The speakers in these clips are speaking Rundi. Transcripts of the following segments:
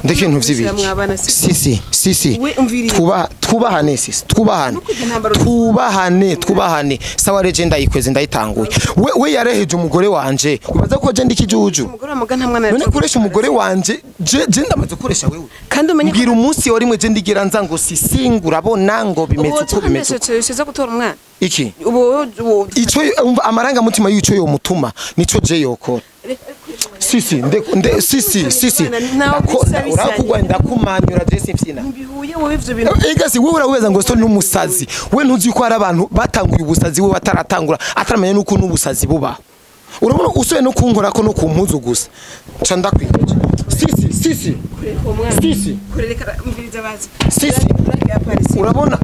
ndeke ibintu vy'ibiki sisi twubahane sawa reje ndayikweze ndayitanguye we yareheje umugore wanje ubaza ko je ndikijuju none kuresha umugore wanje je ndamaze kuresha wewe kandi umenye ngira umunsi wari mwe je ndigira nza ngo sisingura bona ngo bimeze uko bimeze uko gutora umwana iki ico amaranga mutima yico yo mutuma nico je yokora sisi urakugwa ndakumanyura je simfina bihuye wowe ivyo bintu egasi wowe uraweza ngo so n'umusazi we ntuzi ko ari abantu batanguye ubusazi we bataratangura ataramenya nuko n'ubusazi buba urabona usoye no kunkora ko no kumpuzu gusa ca ndakwiteje sisi kureka umviriza bazi sisi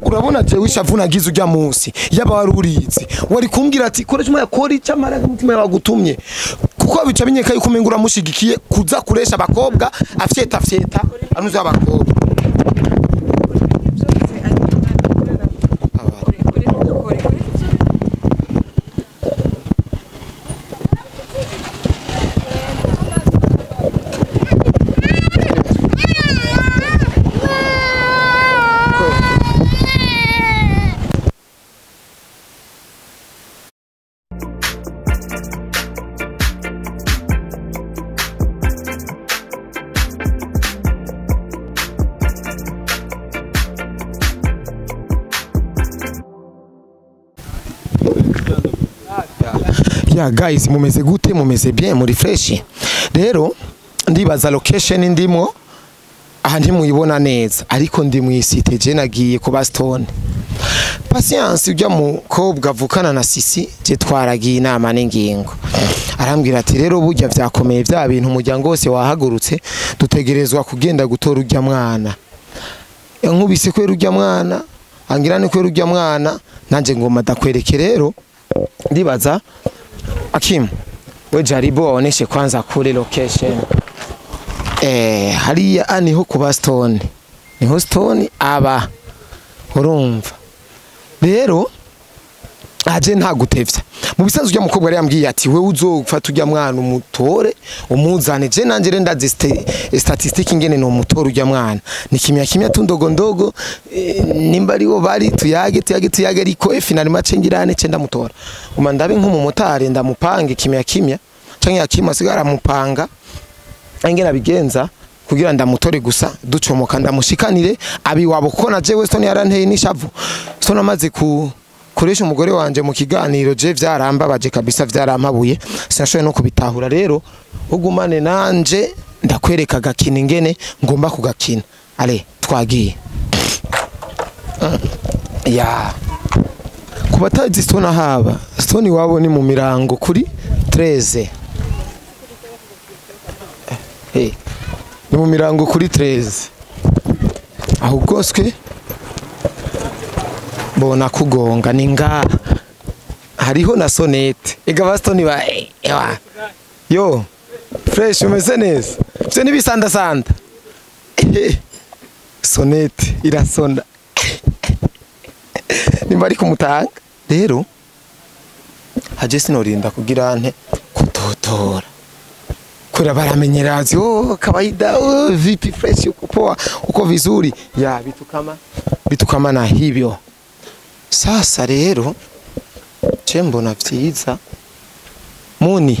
urabona je wishavuna gize ujya munsi yaba warurizi wari kumbwira ati koresha umwe yakora icyamara mutima yagutumye kuko bica binyeka yuko umengura mushigikiye kuza kuresha abakobwa afyeta anuza abakobwa ya guys mumeze gute mumeze bien muri fresh rero ndibaza location ndimo aha ntimuyibona neza ariko ndi mu isite je nagiye ku Bastone Patience ujya mukobwa avukana na Sisi je twaragiye inama n'ingingo arambwira ati rero burya vyakomeye bya bintu umuryango wose wahagurutse dutegerezwa kugenda gutora ujya mwana nkubise kwera ujya mwana angira ni kwera ujya mwana nanje ngoma dakwereke rero ndibaza Akim we jaribu waoneshe kwanza kule location hariya aniho ku Bastone niho Stone aba urumva rero aje nta gutevya mu bisanzwe ujya mukobwa yari yambwiye ati we uzofata ujya mwana umutore umuzane je nanje renda statistique ingene no mutore ujya mwana ni kimya tundogondogo nimba ariwo bari tuyage ariko finali match ngirane cenda mutora uma ndabe nk'umumotari ndamupange kimya canke yakima sigara mupanga angena bigenza kugira ndamutore gusa ducomoka ndamushikanire abi wabo kona je Weston yaranteye nishavu so namaze kuresha umugore wanje mu kiganiro je vyarambabaje kabisa vyarampabuye sinashoye no kubitahura rero ugumane nanje ndakwereka gakina ingene ngomba kugakina ale twagiye ya kubatazi Stone haba Stone wabo ni mu mirango kuri 13 ni mu mirango kuri 13 aho goswe bona kugonga ninga hariho na sonete ega Bastone ba yo fresh umeze neza byo nibisanda sanda sonete irasonda nimba ari kumutanga rero haje sinorinda kugira nte kutotora kura baramenyerazi kawaida vipi fresh uko uko vizuri ya bitukama na hivyo sasa rero chembo na vyiza muni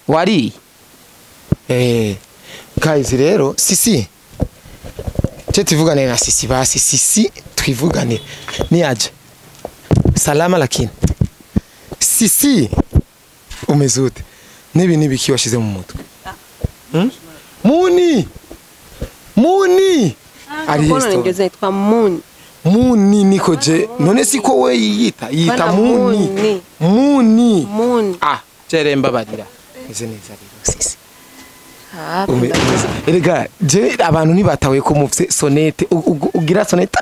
wari guys rero sisi tuvugane na Sisi basi Sisi twivugane ni aje salama lakini Sisi umezute nibi nibiki washize mu mutwe Muni ari ngeze yitwa Muni niko je none siko we yita Muni ceremba barira eze neza rero Sisi erega je abantu nibatawe ko mufite sonete ugira sonete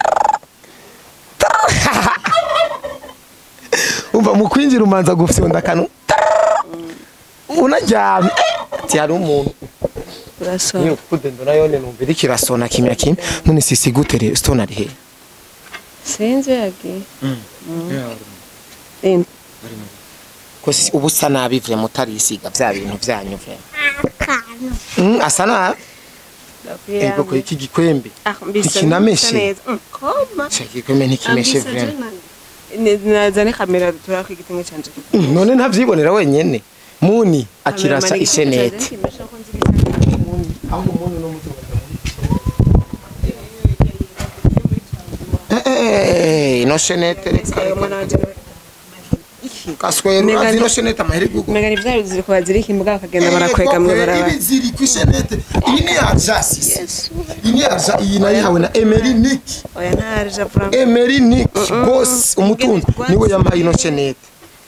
umva mukwinjira umanza gufyonda kanu unajyamye ati hari umuntu urasona niyo kudendo nayo ne numvira kirasona kimya none Sisi gutere Stone ari he sinze yagiye ko ubusa nabi vre mutarisiga vya bintu vyanyu vre asa nabi ego ko iki gikwembe ikinameshe igikwembe ntikimeshe vre nazane kamera turako igitenge canje none ntavyibonera wenyene muni akirasa ishenete no shenete kaswero azino shenete amaheri gugu mega nivyo ziri ko bazirika imbwa bakagenda barakwega mwe baraba ziri ku shenete ini ajasi ini aja iyi nayi hawe na Emery Nick oya ntarja prank Emery Nick boss umutunzi niwe yamaye ino shenete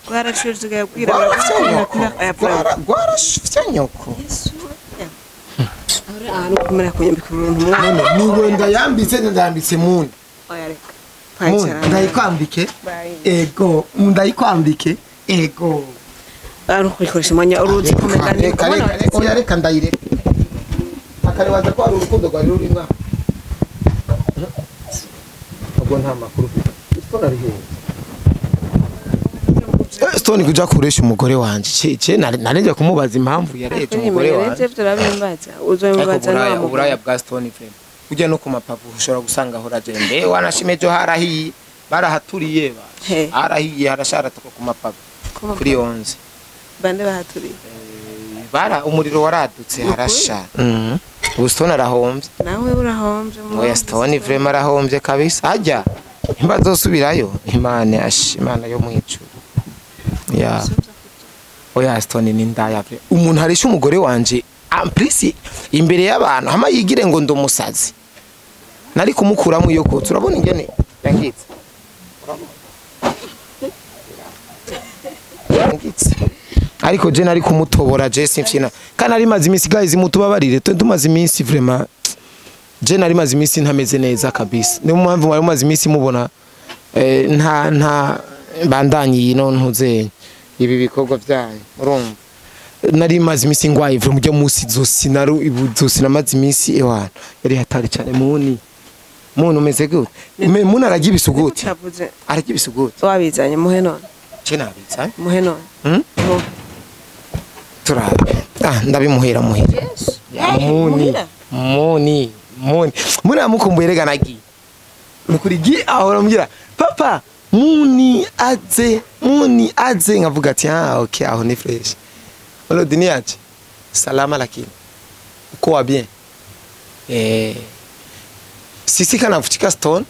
gwarashurzuga yabwira barakora aya prank gwarashufye nyoko ore ahantu kumera kunyambika umuntu mwana niwe ndayambitse muni oya reka ndayikwambike ego ndayikwambike ego ari kwikoresha mwanya uruzi kumegana oya reka ndayireka akarebaza ko ari urukundo rwari rurimo ubwo nta makuru Stone kuja kuresha umugore wanje ce narenje kumubaza impamvu yareje umugore wanje turabimbaza uzomubaza nawe uburaya bwa Stone frame ujya no ku mapapu ushobora gusanga aho ragende wanashimejo harahiye barahaturiye harahiye harashara tuko ku mapapu kuri 11 bande bahaturiye bara umuriro waradutse harasha ubu Stone arahomvye nawe urahomvye oya Stone frame arahomvye kabisa ajya imba zosubirayo imana yo mwicu ya oya Stone ni ndaya vre umuntu harisha umugore wanje amplisi imbere y'abantu hama yigire ngo ndumusazi nari kumukuramo iyo ko turabona ingene yangitse ariko je nari kumutobora je simfina kana ari mazi imisi guys mutubabarire tumaze iminsi vraiment je nari mazi imisi ntameze neza kabisa ni mpamvu wari mazi imisi mubona nta bandanyi yino ntuze ibi bikorwa byanyu urumva nari mazi imisi ngwaye vre mujya musi zosi naru ibuzosi namazi imisi ewana yari hatari cyane muni umeze gute muni aragiye bisuguti aragiye bisuguti wabizanye muhe none je nabizanye muhe none turabe ndabimuhera muhera muni amukumbuye rega nagiye nukuri gi ahora mbira papa muni aze ngavuga ati okay aho ni fresh Olo diniaje salama lakini uko wa bien sisi kana futika Stone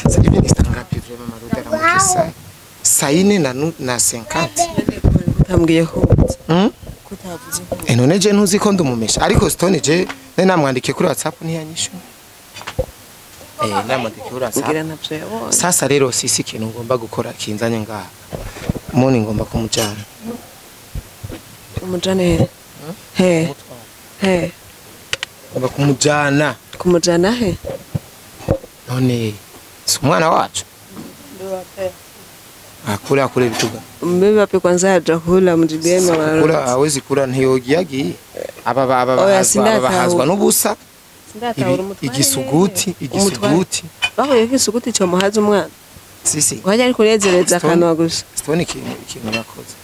sasa hivi ni stangapi vraiment maruda na mkisa saine na 50 tambwiye ko kutavuze none je ntuzi ko ndumumesha ariko Stone je namwandike kuri WhatsApp ntiyanyishu namwandike kuri WhatsApp sasa rero sisi kintu ngomba gukora kinzanye ngaha muni ngomba kumujana umujane he ngomba kumujana he none si umwana wacu akure bituga mbebe wapi kwanza hajakula mjibie mwana kula hawezi kula ntiyogiyagiye aba bahazwa n'ubusa igisuguti baho igisuguti cyo muhaza umwana sisi wajya ari kurezereza kanwa gusa Stone ikintu yakoze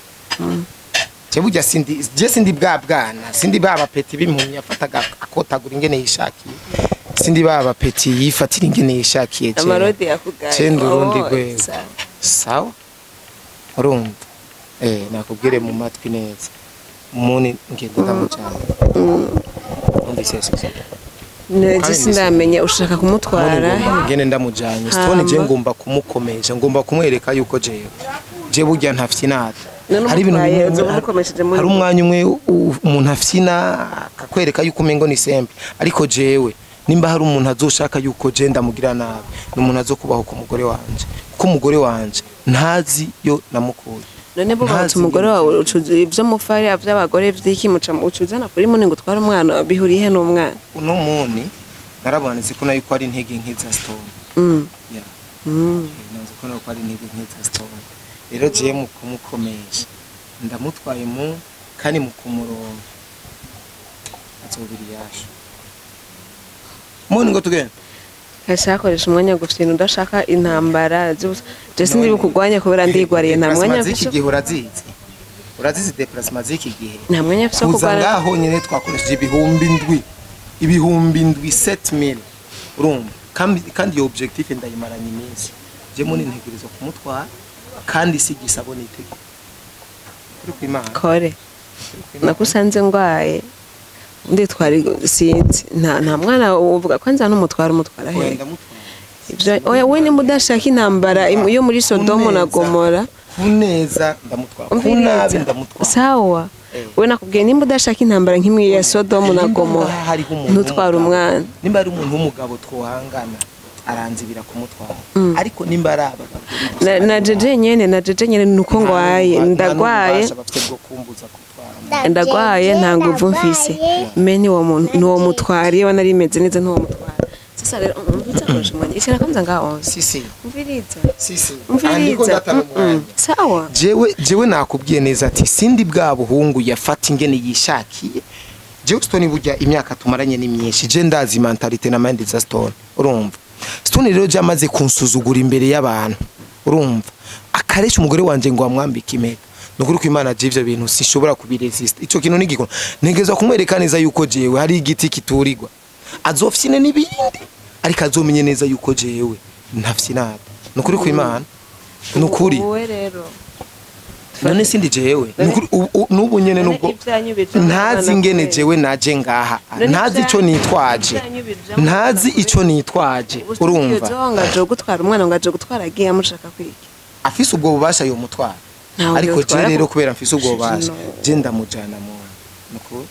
Chebuja sindi bwana sindi baba peti bimunye afataga akotagura ingene yishakiye sindi baba peti yifatira ingene yishakiye je amarodi yakugaye cende urundi gwe sawa urumva nakubwire mu matwi neza muni ngenda ndamucana undi sese nje sindamenye ushaka kumutwara ngene ndamujanye Stone je ngomba kumukomesha ngomba kumwereka yuko je burya ntafite hari ibintu hari umwanya umwe umuntu afina akakwereka yuko umengo ni sembe ariko jewe nimba hari umuntu azoshaka yuko je ndamugira nabi n'umuntu azokubaho ku mugore wanje ko umugore wanje ntazi yo namukuye none bo batse umugore wawe ucuze ibyo mufari by'abagore vyiki muca ucuzana kuri muni ngo twara umwana bihuriye n'umwana uno muni narabonetse ko nayo ko ari intege nk'iza Stone ya nazo ko nayo ko ari intege nk'iza Stone rero je mu kumukomesha ndamutwaye mu kandi mu kumurongo azobiri yasho muni ngo tugende Kashakoresha umwanya gufyina udashaka intambara je sindi bukugwanya kubera ndigwariye nta mwanya z'iki gihe urazizi déplacement z'iki gihe nta mwanya afise kuza kugwara ngaho nyene twakoresheje ibihumbi ndwi 7000 urumva kandi iyo objectif ndayimaranye iminsi je muri ntegerezo kumutwara kandi sigisabo nitege kuri kwimana kore nakusanze ngwaye nditwari sinzi nta mwana uvuga kwanza n'umutwara he ibyo oya we ni mudashaka intambara yo muri Sodomo na Gomora kuneza ndamutwara kunabi ndamutwara sawa we nakubwiye nimba udashaka intambara nk'imwe ya Sodomo na Gomora ntutwara umwana nimba ari umuntu w'umugabo twohangana aranzibira kumutwara ariko nimba ari aba na jeje nyene nuko ngwaye ndagwaye nta nguvu mfise meni nuwo mutwari wa nari meze neza ntuwo mutwara sasa rero umvitsa koresha umwanya ishira kanza ngaho sisi umviriza sawa jewe nakubwiye neza ati sindi bwa buhungu yafata ingene yishakiye jewe Stone burya imyaka tumaranye ni myinshi je ndazi mentalite na mind za Stone urumva Stone rero jamaze kunsuzugura imbere y'abantu urumva akaresha umugore wanje ngo amwambike impeta nukuri ko Imana je ivyo bintu sishobora kubiresist ico kintu nigiko ntegezwa kumwereka neza yuko jewe hari igiti kiturirwa azofyine nibindi ariko azomenye neza yuko jewe ntafyinata nukuri ko Imana nukuri wowe rero none sindi jewe nukuri nubu nyene nubwo ntazi ingene jewe naje ngaha ntazi ico nitwaje urumva ngaje gutwara umwana ngaje gutwara agiye amushaka kwiki afise ubwo bubasha yo mutwara ariko je rero kubera mfise ubwo bubasha je ndamujana mu nukuri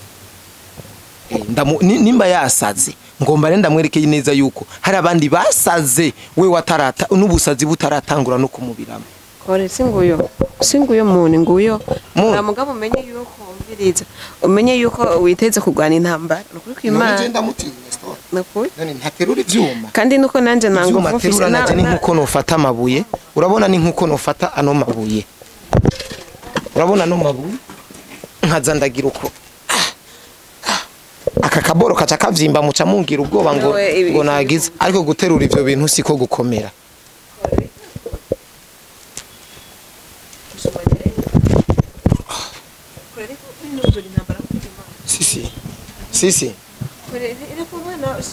nimba yasaze ngomba renda mwerekeye neza yuko hari abandi basaze we watarata n'ubusazi butaratangura no kumubiramo kore singuyo muntu nguyo mugabo umenye yuko umviriza umenye yuko witeze kugwana intambara nukuri ko Imana nje ndamutinya Stone nakuri none ntaterura ivyuma kandi nuko nanje nango mfise naje ni nkuko nofata amabuye urabona ni nkuko nofata ano mabuye urabona no mabuye nkaza ndagira uko aka kaboro kaca kavyimba muca mungira ubwoba ngo nagize ariko guterura ivyo bintu siko gukomera sisi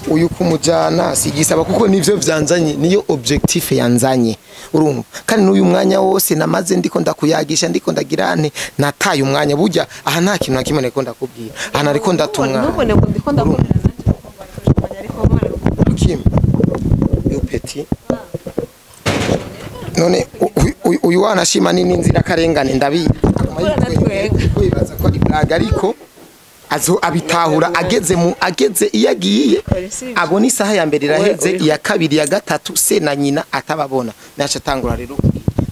uyu kumujana sigisaba kuko nivyo vyanzanye niyo objectif yanzanye urumva kandi n'uyu mwanya wose namaze ndiko ndakuyagisha ndiko ndagirane nataye umwanya burya aha nta kintu nakimwe neko ndakubwira aha nariko ndatumwa nubone ngo ndiko ndakorera nanje ariko umwana Kim yo petit none uyu wanashima nini nzira karengane ndabi kwibaza ko ari blague ariko azo abitahura ageze iyagiye abona isaha ya mbere iraheze iya kabiri ya gatatu se na nyina atababona naca tangura rero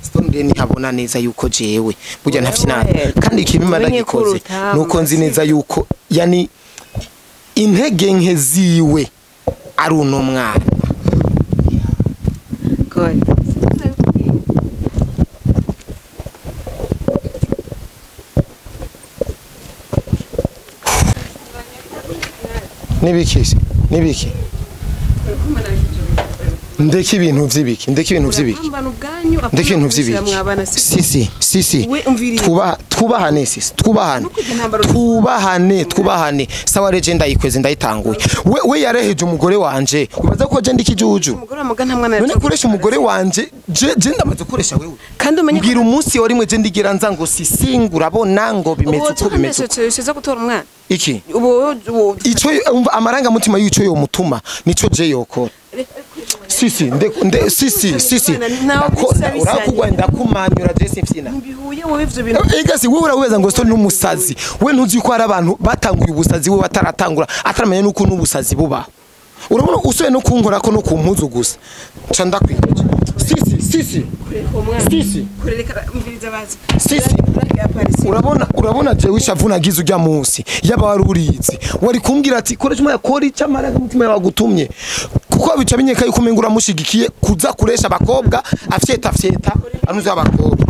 Stone Deni habona neza yuko jewe burya ntafyina kandi ikimima ndagikoze nuko nzi neza yuko yani intege nke ziwe ari uno mwana nibiki ndeki ibintu vy'ibiki sisi twubahane sawa legenda yikweze ndayitanguye we yareheje umugore wanje ubaza ko je ndikijuju none kuresha umugore wanje je ndamaze kuresha wewe kandi umenye ngira umunsi wari mwe je ndigira nza ngo sisingura bona ngo bimeze uko bimeze uko gutora umwana iki ico amaranga mutima yico yo mutuma nico je yokora sisi urakugwa ndakumanyura Jesse mfyina mbihuye wowe ivyo bintu egasi wowe uraweza ngo Stone n'umusazi we ntuzi ko ari abantu batanguye ubusazi we bataratangura ataramenye nuko n'ubusazi buba urabona usoye no kunkora ko no kumpuzu gusa ca ndakwije sisi kurereka mviriza bazi sisi urabona je wishavuna gize ujya munsi yaba warurizi wari kumbwira ati koresha umwe yakora icamaraga mutima yagutumye kuko bica binyeka yuko mengura mushigikiye kuza kuresha abakobwa afyeta anuza abakobwa